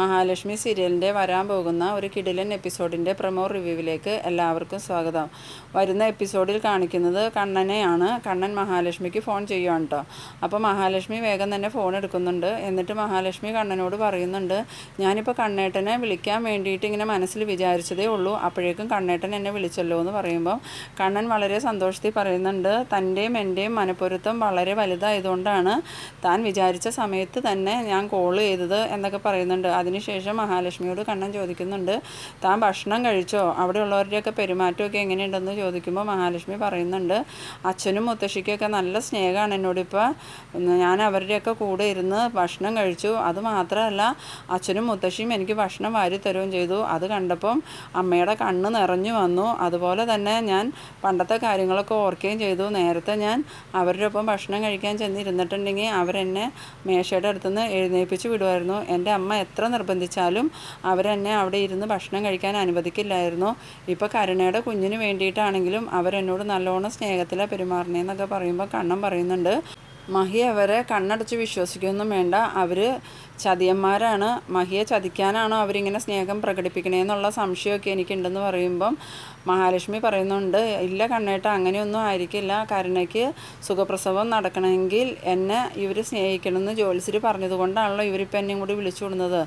മഹാലക്ഷ്മി സീരിയലിൻ്റെ വരാൻ പോകുന്ന ഒരു കിടിലൻ എപ്പിസോഡിൻ്റെ പ്രൊമോ റിവ്യൂവിലേക്ക് എല്ലാവർക്കും സ്വാഗതം. വരുന്ന എപ്പിസോഡിൽ കാണിക്കുന്നത് കണ്ണനെയാണ്. കണ്ണൻ മഹാലക്ഷ്മിക്ക് ഫോൺ ചെയ്യുവാണ് കേട്ടോ. അപ്പോൾ മഹാലക്ഷ്മി വേഗം തന്നെ ഫോൺ എടുക്കുന്നുണ്ട്. എന്നിട്ട് മഹാലക്ഷ്മി കണ്ണനോട് പറയുന്നുണ്ട്, ഞാനിപ്പോൾ കണ്ണേട്ടനെ വിളിക്കാൻ വേണ്ടിയിട്ട് ഇങ്ങനെ മനസ്സിൽ വിചാരിച്ചതേ ഉള്ളൂ, അപ്പോഴേക്കും കണ്ണേട്ടൻ എന്നെ വിളിച്ചല്ലോ എന്ന് പറയുമ്പോൾ കണ്ണൻ വളരെ സന്തോഷത്തിൽ പറയുന്നുണ്ട്, തൻ്റെയും എൻ്റെയും മനപ്പൊരുത്തം വളരെ വലുതായതുകൊണ്ടാണ് താൻ വിചാരിച്ച സമയത്ത് തന്നെ ഞാൻ കോൾ ചെയ്തത് എന്നൊക്കെ പറയുന്നുണ്ട്. അതിനുശേഷം മഹാലക്ഷ്മിയോട് കണ്ണൻ ചോദിക്കുന്നുണ്ട്, താൻ ഭക്ഷണം കഴിച്ചോ, അവിടെയുള്ളവരുടെയൊക്കെ പെരുമാറ്റമൊക്കെ എങ്ങനെയുണ്ടെന്ന് ചോദിക്കുമ്പോൾ മഹാലക്ഷ്മി പറയുന്നുണ്ട്, അച്ഛനും മുത്തശ്ശിക്കൊക്കെ നല്ല സ്നേഹമാണ് എന്നോടിപ്പോൾ, ഞാൻ അവരുടെയൊക്കെ കൂടെ ഇരുന്ന് ഭക്ഷണം കഴിച്ചു. അതുമാത്രമല്ല അച്ഛനും മുത്തശ്ശിയും എനിക്ക് ഭക്ഷണം വാരി തരുകയും ചെയ്തു. അത് കണ്ടപ്പം അമ്മയുടെ കണ്ണ് നിറഞ്ഞു വന്നു. അതുപോലെ തന്നെ ഞാൻ പണ്ടത്തെ കാര്യങ്ങളൊക്കെ ഓർക്കുകയും ചെയ്തു. നേരത്തെ ഞാൻ അവരുടെ ഒപ്പം ഭക്ഷണം കഴിക്കാൻ ചെന്നിരുന്നിട്ടുണ്ടെങ്കിൽ അവരെന്നെ മേശയുടെ അടുത്തുനിന്ന് എഴുന്നേൽപ്പിച്ച് വിടുമായിരുന്നു. എൻ്റെ അമ്മ എത്ര നിർബന്ധിച്ചാലും അവരെന്നെ അവിടെ ഇരുന്ന് ഭക്ഷണം കഴിക്കാൻ അനുവദിക്കില്ലായിരുന്നു. ഇപ്പോൾ കരുണയുടെ കുഞ്ഞിന് വേണ്ടിയിട്ടാണെങ്കിലും അവരെന്നോട് നല്ലോണം സ്നേഹത്തിലാണ് പെരുമാറണേന്നൊക്കെ പറയുമ്പോൾ കണ്ണൻ പറയുന്നുണ്ട്, മഹി അവരെ കണ്ണടച്ച് വിശ്വസിക്കുകയൊന്നും വേണ്ട, അവർ ചതിയന്മാരാണ്. മഹിയെ ചതിക്കാനാണോ അവരിങ്ങനെ സ്നേഹം പ്രകടിപ്പിക്കണേന്നുള്ള സംശയമൊക്കെ എനിക്കുണ്ടെന്ന് പറയുമ്പം മഹാലക്ഷ്മി പറയുന്നുണ്ട്, ഇല്ല കണ്ണേട്ട, അങ്ങനെയൊന്നും ആയിരിക്കില്ല. കരുണയ്ക്ക് സുഖപ്രസവം നടക്കണമെങ്കിൽ എന്നെ ഇവർ സ്നേഹിക്കണമെന്ന് ജ്യോത്സ്യർ പറഞ്ഞതുകൊണ്ടാണല്ലോ ഇവരിപ്പോൾ എന്നെയും കൂടി വിളിച്ചു വിടുന്നത്.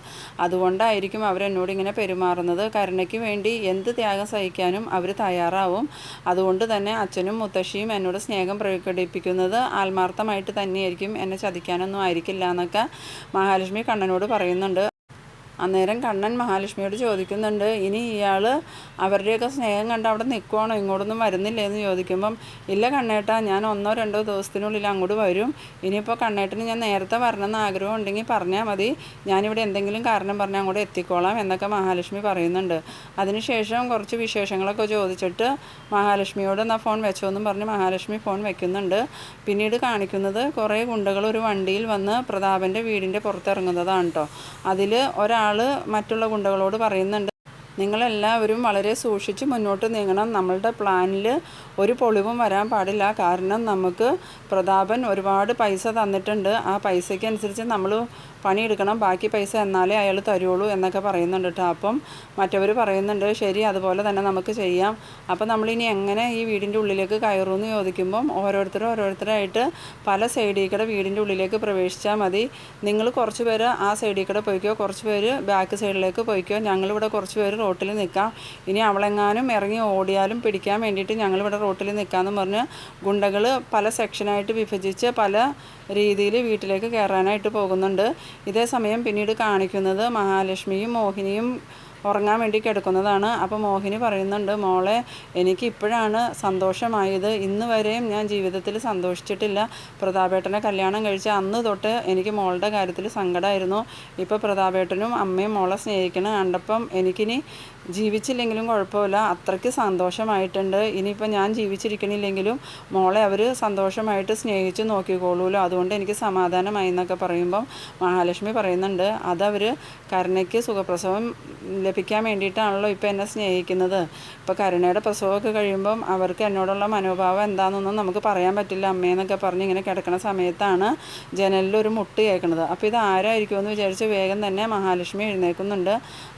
അതുകൊണ്ടായിരിക്കും അവരെന്നോട് ഇങ്ങനെ പെരുമാറുന്നത്. കരുണയ്ക്ക് വേണ്ടി എന്ത് ത്യാഗം സഹിക്കാനും അവർ തയ്യാറാവും. അതുകൊണ്ട് തന്നെ അച്ഛനും മുത്തശ്ശിയും എന്നോട് സ്നേഹം പ്രകടിപ്പിക്കുന്നത് ആത്മാർത്ഥമായിട്ട് തന്നെയായിരിക്കും, എന്നെ ചതിക്കാനൊന്നും ആയിരിക്കില്ല എന്നൊക്കെ മഹാലക്ഷ്മി കണ്ണനോട് പറയുന്നുണ്ട്. അന്നേരം കണ്ണൻ മഹാലക്ഷ്മിയോട് ചോദിക്കുന്നുണ്ട്, ഇനി ഇയാൾ അവരുടെയൊക്കെ സ്നേഹം കണ്ട് അവിടെ നിൽക്കുവാണോ, ഇങ്ങോട്ടൊന്നും വരുന്നില്ലേ എന്ന് ചോദിക്കുമ്പം, ഇല്ല കണ്ണേട്ടാ, ഞാൻ 1-2 ദിവസത്തിനുള്ളിൽ അങ്ങോട്ട് വരും. ഇനിയിപ്പോൾ കണ്ണേട്ടന് ഞാൻ നേരത്തെ വരണമെന്ന് ആഗ്രഹം ഉണ്ടെങ്കിൽ പറഞ്ഞാൽ മതി, ഞാനിവിടെ എന്തെങ്കിലും കാരണം പറഞ്ഞാൽ അങ്ങോട്ട് എത്തിക്കോളാം എന്നൊക്കെ മഹാലക്ഷ്മി പറയുന്നുണ്ട്. അതിനുശേഷം കുറച്ച് വിശേഷങ്ങളൊക്കെ ചോദിച്ചിട്ട് മഹാലക്ഷ്മിയോട് എന്നാൽ ഫോൺ വെച്ചോ എന്നും പറഞ്ഞ് മഹാലക്ഷ്മി ഫോൺ വെക്കുന്നുണ്ട്. പിന്നീട് കാണിക്കുന്നത് കുറേ ഗുണ്ടകൾ ഒരു വണ്ടിയിൽ വന്ന് പ്രതാപൻ്റെ വീടിൻ്റെ പുറത്തിറങ്ങുന്നതാണ് കേട്ടോ. അതിൽ ഒരാൾ മറ്റുള്ള ഗുണ്ടകളോട് പറയുന്നുണ്ട്, നിങ്ങളെല്ലാവരും വളരെ സൂക്ഷിച്ച് മുന്നോട്ട് നീങ്ങണം. നമ്മളുടെ പ്ലാനിൽ ഒരു പൊളിവും വരാൻ പാടില്ല. കാരണം നമുക്ക് പ്രതാപൻ ഒരുപാട് പൈസ തന്നിട്ടുണ്ട്. ആ പൈസയ്ക്ക് അനുസരിച്ച് നമ്മൾ പണിയെടുക്കണം. ബാക്കി പൈസ എന്നാലേ അയാൾ തരുള്ളൂ എന്നൊക്കെ പറയുന്നുണ്ട് കേട്ടോ. അപ്പം മറ്റവർ പറയുന്നുണ്ട്, ശരി, അതുപോലെ തന്നെ നമുക്ക് ചെയ്യാം. അപ്പം നമ്മളിനി എങ്ങനെ ഈ വീടിൻ്റെ ഉള്ളിലേക്ക് കയറുമെന്ന് ചോദിക്കുമ്പം ഓരോരുത്തരായിട്ട് പല സൈഡിൽ കൂടെ വീടിൻ്റെ ഉള്ളിലേക്ക് പ്രവേശിച്ചാൽ മതി. നിങ്ങൾ കുറച്ച് പേര് ആ സൈഡിൽ കൂടെ പോയിക്കോ, കുറച്ച് പേര് ബാക്ക് സൈഡിലേക്ക് പോയിക്കോ, ഞങ്ങളിവിടെ കുറച്ച് പേര് റോട്ടിൽ നിൽക്കാം. ഇനി അവളെങ്ങാനും ഇറങ്ങി ഓടിയാലും പിടിക്കാൻ വേണ്ടിയിട്ട് ഞങ്ങളിവിടെ റോട്ടിൽ നിൽക്കാമെന്ന് പറഞ്ഞ് ഗുണ്ടകൾ പല സെക്ഷനായിട്ട് വിഭജിച്ച് പല രീതിയിൽ വീട്ടിലേക്ക് കയറാനായിട്ട് പോകുന്നുണ്ട്. ഇതേ സമയം പിന്നീട് കാണിക്കുന്നത് മഹാലക്ഷ്മിയും മോഹിനിയും ഉറങ്ങാൻ വേണ്ടി കിടക്കുന്നതാണ്. അപ്പോൾ മോഹിനി പറയുന്നുണ്ട്, മോളെ, എനിക്ക് ഇപ്പോഴാണ് സന്തോഷമായത്. ഇന്ന് വരെയും ഞാൻ ജീവിതത്തിൽ സന്തോഷിച്ചിട്ടില്ല. പ്രതാപേട്ടനെ കല്യാണം കഴിച്ച അന്ന് തൊട്ട് എനിക്ക് മോളുടെ കാര്യത്തിൽ സങ്കടമായിരുന്നു. ഇപ്പോൾ പ്രതാപേട്ടനും അമ്മയും മോളെ സ്നേഹിക്കണം കണ്ടപ്പം എനിക്കിനി ജീവിച്ചില്ലെങ്കിലും കുഴപ്പമില്ല, അത്രയ്ക്ക് സന്തോഷമായിട്ടുണ്ട്. ഇനിയിപ്പോൾ ഞാൻ ജീവിച്ചിരിക്കണില്ലെങ്കിലും മോളെ അവർ സന്തോഷമായിട്ട് സ്നേഹിച്ച് നോക്കിക്കോളൂല്ലോ, അതുകൊണ്ട് എനിക്ക് സമാധാനമായി എന്നൊക്കെ പറയുമ്പം മഹാലക്ഷ്മി പറയുന്നുണ്ട്, അതവർ കരുണയ്ക്ക് സുഖപ്രസവം ലഭിക്കാൻ വേണ്ടിയിട്ടാണല്ലോ ഇപ്പോൾ എന്നെ സ്നേഹിക്കുന്നത്. ഇപ്പോൾ കരുണയുടെ പ്രസവമൊക്കെ കഴിയുമ്പം അവർക്ക് എന്നോടുള്ള മനോഭാവം എന്താണെന്നൊന്നും നമുക്ക് പറയാൻ പറ്റില്ല അമ്മയെന്നൊക്കെ പറഞ്ഞ് ഇങ്ങനെ കിടക്കുന്ന സമയത്താണ് ജനലിലൊരു മുട്ട് കേൾക്കുന്നത്. അപ്പോൾ ഇത് ആരായിരിക്കുമെന്ന് വിചാരിച്ച് വേഗം തന്നെ മഹാലക്ഷ്മി എഴുന്നേൽക്കുന്നുണ്ട്.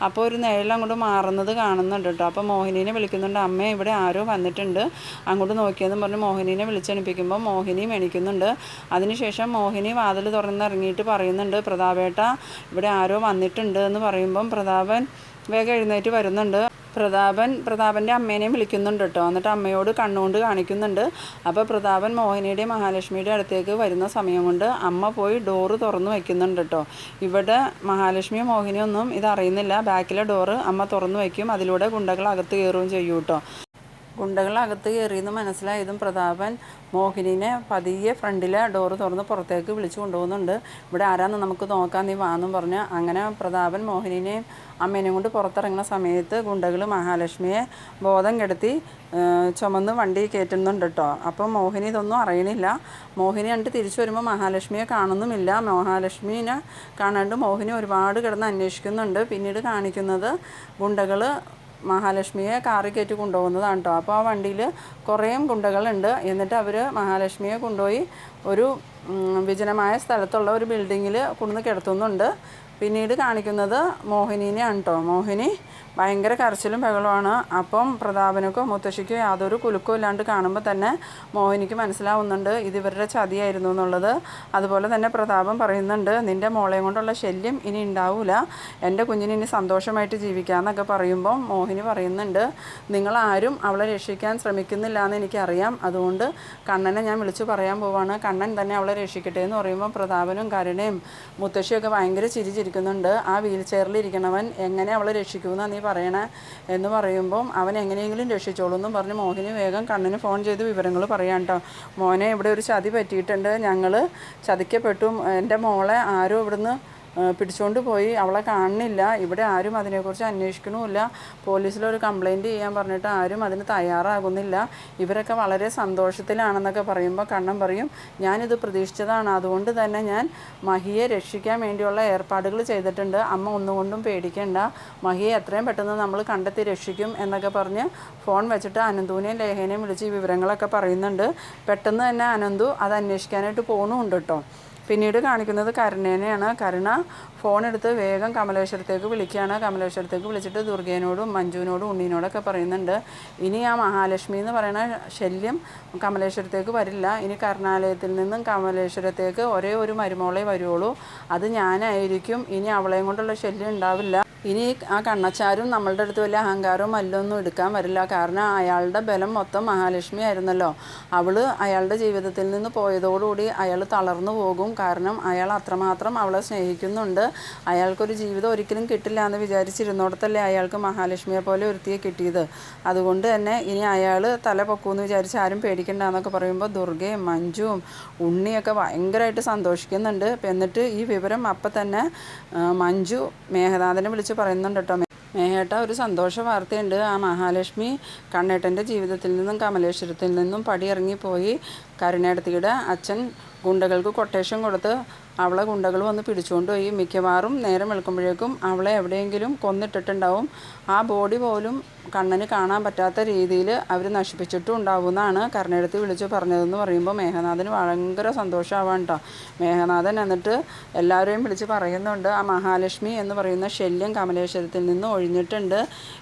അപ്പോൾ ഒരു നിഴൽ അങ്ങോട്ട് മാറുന്നത് കാണുന്നുണ്ട് കേട്ടോ. അപ്പോൾ മോഹിനീനെ വിളിക്കുന്നുണ്ട്, അമ്മേ, ഇവിടെ ആരോ വന്നിട്ടുണ്ട്, അങ്ങോട്ട് നോക്കിയെന്ന് പറഞ്ഞ് മോഹിനീനെ വിളിച്ചെണിപ്പിക്കുമ്പോൾ മോഹിനിയും എണീക്കുന്നുണ്ട്. അതിനുശേഷം മോഹിനി വാതിൽ തുറന്നിറങ്ങിയിട്ട് പറയുന്നുണ്ട്, പ്രതാപേട്ട, ഇവിടെ ആരോ വന്നിട്ടുണ്ട് എന്ന് പറയുമ്പം പ്രതാപൻ വേഗം എഴുന്നേറ്റ് വരുന്നുണ്ട്. പ്രതാപൻ്റെ അമ്മേനെയും വിളിക്കുന്നുണ്ട് കേട്ടോ. എന്നിട്ട് അമ്മയോട് കണ്ണുകൊണ്ട് കാണിക്കുന്നുണ്ട്. അപ്പോൾ പ്രതാപൻ മോഹിനിയുടെയും മഹാലക്ഷ്മിയുടെ അടുത്തേക്ക് വരുന്ന സമയം കൊണ്ട് അമ്മ പോയി ഡോറ് തുറന്ന് വയ്ക്കുന്നുണ്ട് കേട്ടോ. ഇവിടെ മഹാലക്ഷ്മിയും മോഹിനിയൊന്നും ഇതറിയുന്നില്ല. ബാക്കിലെ ഡോറ് അമ്മ തുറന്ന് വയ്ക്കും. അതിലൂടെ ഗുണ്ടകൾ അകത്ത് കയറുകയും ചെയ്യും കേട്ടോ. ഗുണ്ടകൾ അകത്ത് കയറിയെന്ന് മനസ്സിലായതും പ്രതാപൻ മോഹിനിനെ പതിയെ ഫ്രണ്ടിലെ ഡോറ് തുറന്ന് പുറത്തേക്ക് വിളിച്ചു കൊണ്ടുപോകുന്നുണ്ട്. ഇവിടെ ആരാന്ന് നമുക്ക് നോക്കാം, നീ വാന്നും പറഞ്ഞ് അങ്ങനെ പ്രതാപൻ മോഹിനിനെയും അമ്മേനെയും കൊണ്ട് പുറത്തിറങ്ങുന്ന സമയത്ത് ഗുണ്ടകൾ മഹാലക്ഷ്മിയെ ബോധം കെടുത്തി ചുമന്ന് വണ്ടി കയറ്റുന്നുണ്ട് കേട്ടോ. അപ്പം മോഹിനി ഇതൊന്നും അറിയണില്ല. മോഹിനി കണ്ട് തിരിച്ചു വരുമ്പോൾ മഹാലക്ഷ്മിയെ കാണുന്നുമില്ല. മഹാലക്ഷ്മിനെ കാണാണ്ട് മോഹിനി ഒരുപാട് കിടന്ന് അന്വേഷിക്കുന്നുണ്ട്. പിന്നീട് കാണിക്കുന്നത് ഗുണ്ടകൾ മഹാലക്ഷ്മിയെ കാറിൽ കയറ്റി കൊണ്ടുപോകുന്നതാണ് കേട്ടോ. അപ്പോൾ ആ വണ്ടിയിൽ കുറേ ഗുണ്ടകളുണ്ട്. എന്നിട്ട് അവർ മഹാലക്ഷ്മിയെ കൊണ്ടുപോയി ഒരു വിജനമായ സ്ഥലത്തുള്ള ഒരു ബിൽഡിങ്ങിൽ കൊണ്ടുവന്ന് കിടത്തുന്നുണ്ട്. പിന്നീട് കാണിക്കുന്നത് മോഹിനീനെയാണ് കേട്ടോ. മോഹിനി ഭയങ്കര കരച്ചിലും ബഹളമാണ്. അപ്പം പ്രതാപനക്കോ മുത്തശ്ശിക്കോ യാതൊരു കുലുക്കവും ഇല്ലാണ്ട് കാണുമ്പോൾ തന്നെ മോഹിനിക്ക് മനസ്സിലാവുന്നുണ്ട് ഇത് ഇവരുടെ ചതിയായിരുന്നു എന്നുള്ളത്. അതുപോലെ തന്നെ പ്രതാപം പറയുന്നുണ്ട്, നിൻ്റെ മോളെയും കൊണ്ടുള്ള ശല്യം ഇനി ഉണ്ടാവില്ല, എൻ്റെ കുഞ്ഞിന് ഇനി സന്തോഷമായിട്ട് ജീവിക്കാമെന്നൊക്കെ പറയുമ്പം മോഹിനി പറയുന്നുണ്ട്, നിങ്ങളാരും അവളെ രക്ഷിക്കാൻ ശ്രമിക്കുന്നില്ല എന്ന് എനിക്കറിയാം, അതുകൊണ്ട് കണ്ണനെ ഞാൻ വിളിച്ചു പറയാൻ പോവാണ്, കണ്ണൻ തന്നെ അവളെ രക്ഷിക്കട്ടെ എന്ന് പറയുമ്പം പ്രതാപനും കരുണയും മുത്തശ്ശിയൊക്കെ ഭയങ്കര ചിരിച്ചിരിക്കുന്നുണ്ട്. ആ വീൽ ചെയറിലിരിക്കണവൻ എങ്ങനെ അവളെ രക്ഷിക്കുമെന്നാണ് നീ പറയണേ എന്ന് പറയുമ്പം അവൻ എങ്ങനെയെങ്കിലും രക്ഷിച്ചോളൂ എന്നും പറഞ്ഞ് മോഹിനി വേഗം കണ്ണന് ഫോൺ ചെയ്ത് വിവരങ്ങൾ പറയാം കേട്ടോ. മോനെ ഇവിടെ ഒരു ചതി പറ്റിയിട്ടുണ്ട്, ഞങ്ങൾ ചതിക്കപ്പെട്ടു, എൻ്റെ മോളെ ആരും ഇവിടുന്ന് പിടിച്ചുകൊണ്ട് പോയി, അവളെ കാണുന്നില്ല, ഇവിടെ ആരും അതിനെക്കുറിച്ച് അന്വേഷിക്കണമില്ല, പോലീസിലൊരു കംപ്ലയിൻറ്റ് ചെയ്യാൻ പറഞ്ഞിട്ട് ആരും അതിന് തയ്യാറാകുന്നില്ല, ഇവരൊക്കെ വളരെ സന്തോഷത്തിലാണെന്നൊക്കെ പറയുമ്പോൾ കണ്ണൻ പറയും, ഞാനിത് പ്രതീക്ഷിച്ചതാണ്, അതുകൊണ്ട് തന്നെ ഞാൻ മഹിയെ രക്ഷിക്കാൻ വേണ്ടിയുള്ള ഏർപ്പാടുകൾ ചെയ്തിട്ടുണ്ട്, അമ്മ ഒന്നുകൊണ്ടും പേടിക്കേണ്ട, മഹിയെ എത്രയും പെട്ടെന്ന് നമ്മൾ കണ്ടെത്തി രക്ഷിക്കും എന്നൊക്കെ പറഞ്ഞ് ഫോൺ വെച്ചിട്ട് അനന്തുവിനെയും ലേഖനെയും വിളിച്ച് ഈ വിവരങ്ങളൊക്കെ പറയുന്നുണ്ട്. പെട്ടെന്ന് തന്നെ അനന്തു അത് അന്വേഷിക്കാനായിട്ട് പോകുന്നുമുണ്ട് കേട്ടോ. പിന്നീട് കാണിക്കുന്നത് കരുണേനെയാണ്. കരുണ ഫോണെടുത്ത് വേഗം കമലേശ്വരത്തേക്ക് വിളിക്കുകയാണ്. കമലേശ്വരത്തേക്ക് വിളിച്ചിട്ട് ദുർഗേനോടും മഞ്ജുവിനോടും ഉണ്ണീനോടൊക്കെ പറയുന്നുണ്ട്, ഇനി ആ മഹാലക്ഷ്മി എന്ന് പറയുന്ന ശല്യം കമലേശ്വരത്തേക്ക് വരില്ല, ഇനി കരുണാലയത്തിൽ നിന്നും കമലേശ്വരത്തേക്ക് ഒരേ ഒരു മരുമോളെ വരുള്ളൂ, അത് ഞാനായിരിക്കും, ഇനി അവളെയും കൊണ്ടുള്ള ശല്യം ഉണ്ടാവില്ല, ഇനി ആ കണ്ണച്ചാരും നമ്മളുടെ അടുത്ത് വലിയ അഹങ്കാരവും മല്ലൊന്നും എടുക്കാൻ വരില്ല, കാരണം അയാളുടെ ബലം മൊത്തം മഹാലക്ഷ്മി ആയിരുന്നല്ലോ, അവൾ അയാളുടെ ജീവിതത്തിൽ നിന്ന് പോയതോടുകൂടി അയാൾ തളർന്നു പോകും, കാരണം അയാൾ അത്രമാത്രം അവളെ സ്നേഹിക്കുന്നുണ്ട്, അയാൾക്കൊരു ജീവിതം ഒരിക്കലും കിട്ടില്ല എന്ന് വിചാരിച്ചിരുന്നോടത്തല്ലേ അയാൾക്ക് മഹാലക്ഷ്മിയെ പോലെ ഒരുത്തിയെ കിട്ടിയത്, അതുകൊണ്ട് തന്നെ ഇനി അയാൾ തല പൊക്കുമെന്ന് വിചാരിച്ച് ആരും പേടിക്കണ്ട എന്നൊക്കെ പറയുമ്പോൾ ദുർഗയും മഞ്ജുവും ഉണ്ണിയൊക്കെ ഭയങ്കരമായിട്ട് സന്തോഷിക്കുന്നുണ്ട്. എന്നിട്ട് ഈ വിവരം അപ്പം തന്നെ മഞ്ജു മേഘനാഥനെ വിളിച്ച് പറയുന്നുണ്ട് കേട്ടോ, മേഘേട്ട ഒരു സന്തോഷ വാർത്തയുണ്ട്, ആ മഹാലക്ഷ്മി കണ്ണേട്ടൻ്റെ ജീവിതത്തിൽ നിന്നും കമലേശ്വരത്തിൽ നിന്നും പടിയിറങ്ങിപ്പോയി, കരുണേടത്തിയുടെ അച്ഛൻ ഗുണ്ടകൾക്ക് കൊട്ടേഷൻ കൊടുത്ത് അവളെ ഗുണ്ടകൾ വന്ന് പിടിച്ചുകൊണ്ട് പോയി, മിക്കവാറും നേരം വെളുക്കുമ്പോഴേക്കും അവളെ എവിടെയെങ്കിലും കൊന്നിട്ടിട്ടുണ്ടാവും, ആ ബോഡി പോലും കണ്ണന് കാണാൻ പറ്റാത്ത രീതിയിൽ അവർ നശിപ്പിച്ചിട്ടും ഉണ്ടാവുമെന്നാണ് കരുണേടത്തി വിളിച്ച് പറഞ്ഞതെന്ന് പറയുമ്പോൾ മേഘനാഥന് ഭയങ്കര സന്തോഷമാവാൻ കേട്ടോ. മേഘനാഥൻ എന്നിട്ട് എല്ലാവരെയും വിളിച്ച് പറയുന്നുണ്ട്, ആ മഹാലക്ഷ്മി എന്ന് പറയുന്ന ശല്യം കമലേശ്വരത്തിൽ നിന്ന് ഒഴിഞ്ഞിട്ടുണ്ട്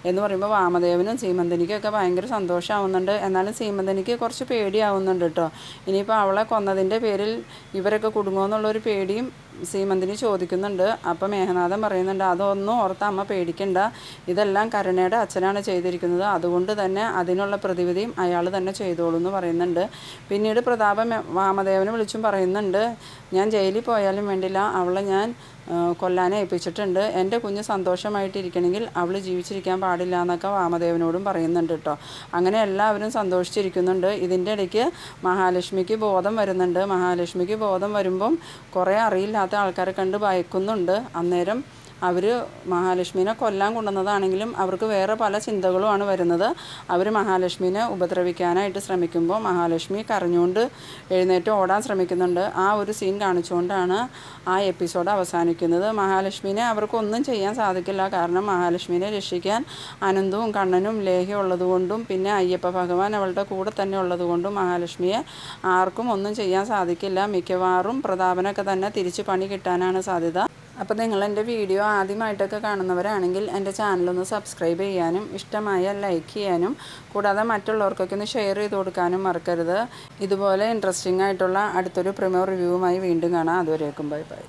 എന്ന് പറയുമ്പോൾ വാമദേവനും സീമന്തനിക്കൊക്കെ ഭയങ്കര സന്തോഷമാവുന്നുണ്ട്. എന്നാലും സീമന്തനിക്ക് കുറച്ച് പേടിയാവുന്നുണ്ട് കേട്ടോ, ഇനിയിപ്പോൾ അവളെ കൊന്നതിൻ്റെ പേരിൽ ഇവരൊക്കെ കുടുങ്ങുമെന്നുള്ളൊരു പേടിയും സീമന്തിനി ചോദിക്കുന്നുണ്ട്. അപ്പോൾ മേഘനാഥൻ പറയുന്നുണ്ട്, അതൊന്നും ഓർത്ത് അമ്മ പേടിക്കണ്ട, ഇതെല്ലാം കരുണയുടെ അച്ഛനാണ് ചെയ്തിരിക്കുന്നത്, അതുകൊണ്ട് തന്നെ അതിനുള്ള പ്രതിവിധിയും അയാൾ തന്നെ ചെയ്തോളൂ എന്ന് പറയുന്നുണ്ട്. പിന്നീട് പ്രതാപൻ വാമദേവനെ വിളിച്ചും പറയുന്നുണ്ട്, ഞാൻ ജയിലിൽ പോയാലും വേണ്ടില്ല, അവളെ ഞാൻ കൊല്ലാനെ ഏൽപ്പിച്ചിട്ടുണ്ട്, എൻ്റെ കുഞ്ഞ് സന്തോഷമായിട്ടിരിക്കണമെങ്കിൽ അവൾ ജീവിച്ചിരിക്കാൻ പാടില്ല എന്നൊക്കെ വാമദേവനോടും പറയുന്നുണ്ട് കേട്ടോ. അങ്ങനെ എല്ലാവരും സന്തോഷിച്ചിരിക്കുന്നുണ്ട്. ഇതിൻ്റെ ഇടയ്ക്ക് മഹാലക്ഷ്മിക്ക് ബോധം വരുന്നുണ്ട്. മഹാലക്ഷ്മിക്ക് ബോധം വരുമ്പം കുറേ അറിയില്ലാത്ത ആൾക്കാരെ കണ്ട് ഭയക്കുന്നുണ്ട്. അന്നേരം അവർ മഹാലക്ഷ്മിനെ കൊല്ലാൻ കൊണ്ടുവന്നതാണെങ്കിലും അവർക്ക് വേറെ പല ചിന്തകളുമാണ് വരുന്നത്. അവർ മഹാലക്ഷ്മിനെ ഉപദ്രവിക്കാനായിട്ട് ശ്രമിക്കുമ്പോൾ മഹാലക്ഷ്മി കരഞ്ഞുകൊണ്ട് എഴുന്നേറ്റ് ഓടാൻ ശ്രമിക്കുന്നുണ്ട്. ആ ഒരു സീൻ കാണിച്ചുകൊണ്ടാണ് ആ എപ്പിസോഡ് അവസാനിക്കുന്നത്. മഹാലക്ഷ്മിനെ അവർക്കൊന്നും ചെയ്യാൻ സാധിക്കില്ല, കാരണം മഹാലക്ഷ്മിനെ രക്ഷിക്കാൻ അനന്തവും കണ്ണനും ലേഹ്യം ഉള്ളതുകൊണ്ടും പിന്നെ അയ്യപ്പ ഭഗവാൻ അവളുടെ കൂടെ തന്നെ ഉള്ളതുകൊണ്ടും മഹാലക്ഷ്മിയെ ആർക്കും ഒന്നും ചെയ്യാൻ സാധിക്കില്ല. മിക്കവാറും പ്രതാപനൊക്കെ തന്നെ തിരിച്ച് പണി കിട്ടാനാണ് സാധ്യത. അപ്പോൾ നിങ്ങൾ എൻ്റെ വീഡിയോ ആദ്യമായിട്ടൊക്കെ കാണുന്നവരാണെങ്കിൽ എൻ്റെ ചാനലൊന്ന് സബ്സ്ക്രൈബ് ചെയ്യാനും ഇഷ്ടമായ ലൈക്ക് ചെയ്യാനും കൂടാതെ മറ്റുള്ളവർക്കൊക്കെ ഒന്ന് ഷെയർ ചെയ്ത് കൊടുക്കാനും മറക്കരുത്. ഇതുപോലെ ഇൻട്രസ്റ്റിംഗ് ആയിട്ടുള്ള അടുത്തൊരു പ്രീമിയർ റിവ്യൂവുമായി വീണ്ടും കാണാം. അതുവരേക്കും ബൈ ബൈ.